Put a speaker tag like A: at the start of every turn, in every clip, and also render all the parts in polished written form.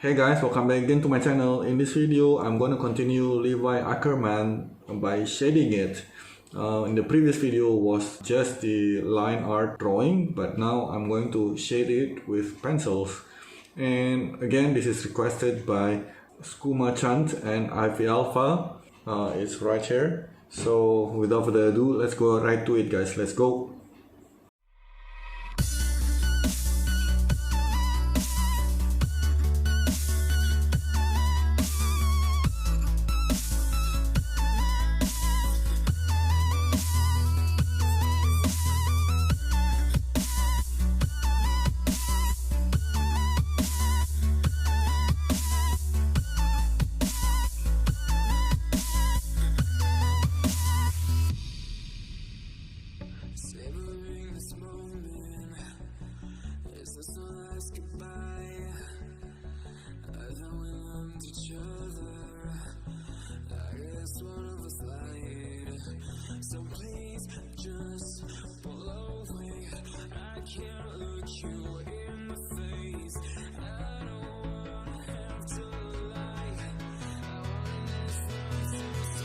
A: Hey guys, welcome back again to my channel. In this video, I'm gonna continue Levi Ackerman by shading it. In the previous video was just the line art drawing, but now I'm going to shade it with pencils. And again, this is requested by Scooma Chant and Ivi Alva. It's right here. So without further ado, let's go right to it, guys. Let's go.
B: Savoring this moment, is this the last goodbye? I thought we loved each other, I guess one of us lied. So please just pull away, I can't look you in the face. I don't wanna have to lie, I wanna miss those to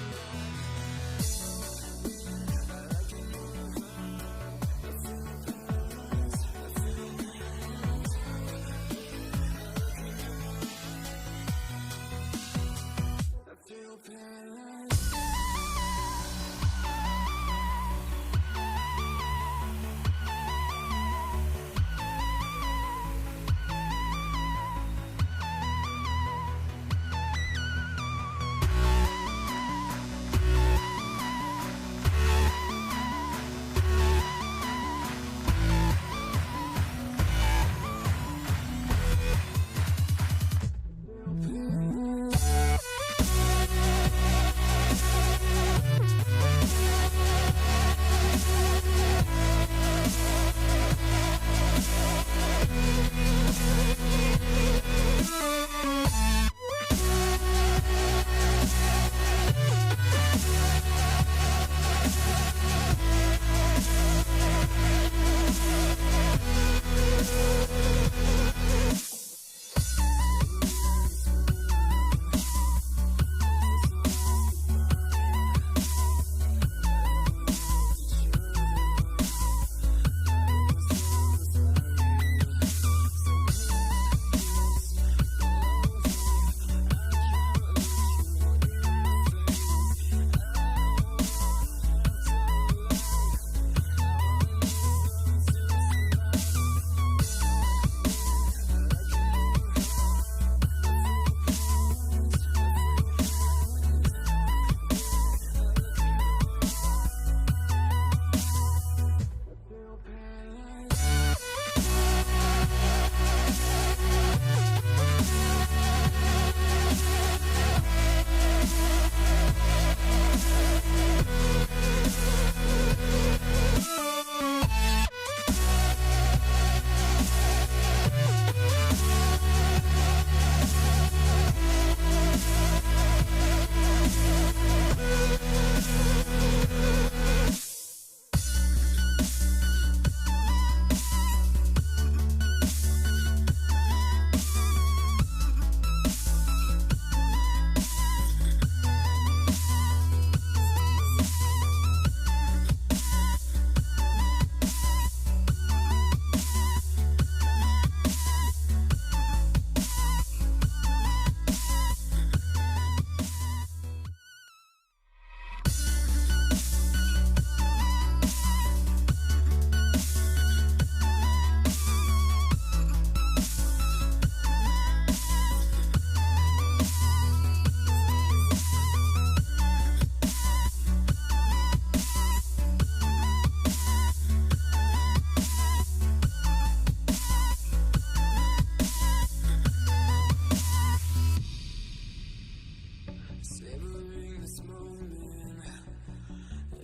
B: savoring this moment,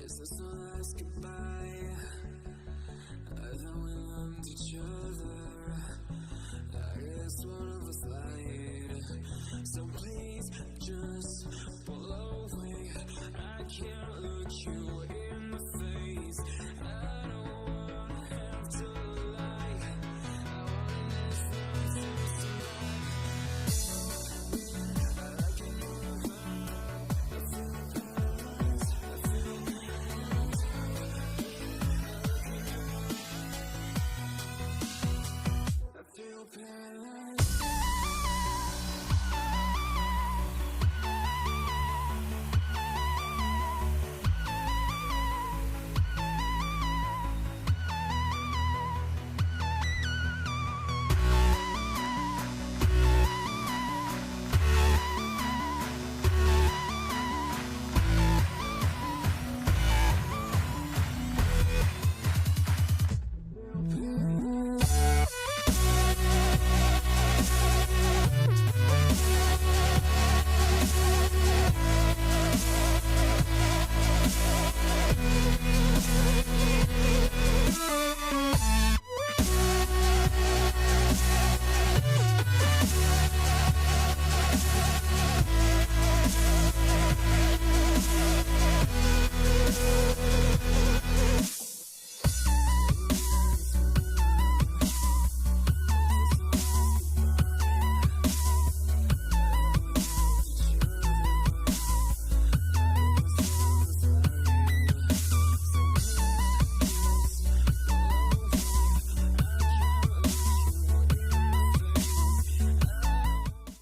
B: is this the last goodbye? I thought we loved each other, I guess one of us lied. So please just pull away, I can't look you in the face. I don't wanna have to lie, I wanna miss those to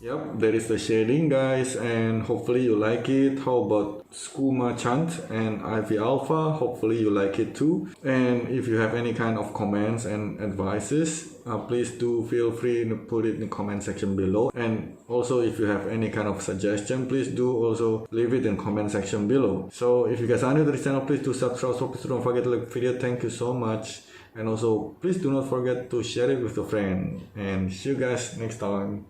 A: Yep, there is the shading, guys, and hopefully you like it. How about Scooma Chant and Ivi Alva? Hopefully you like it too. And if you have any kind of comments and advices, please do feel free to put it in the comment section below. And also if you have any kind of suggestion, please do also leave it in comment section below. So if you guys are new to this channel, please do subscribe. So please don't forget to like the video. Thank you so much. And also please do not forget to share it with a friend. And see you guys next time.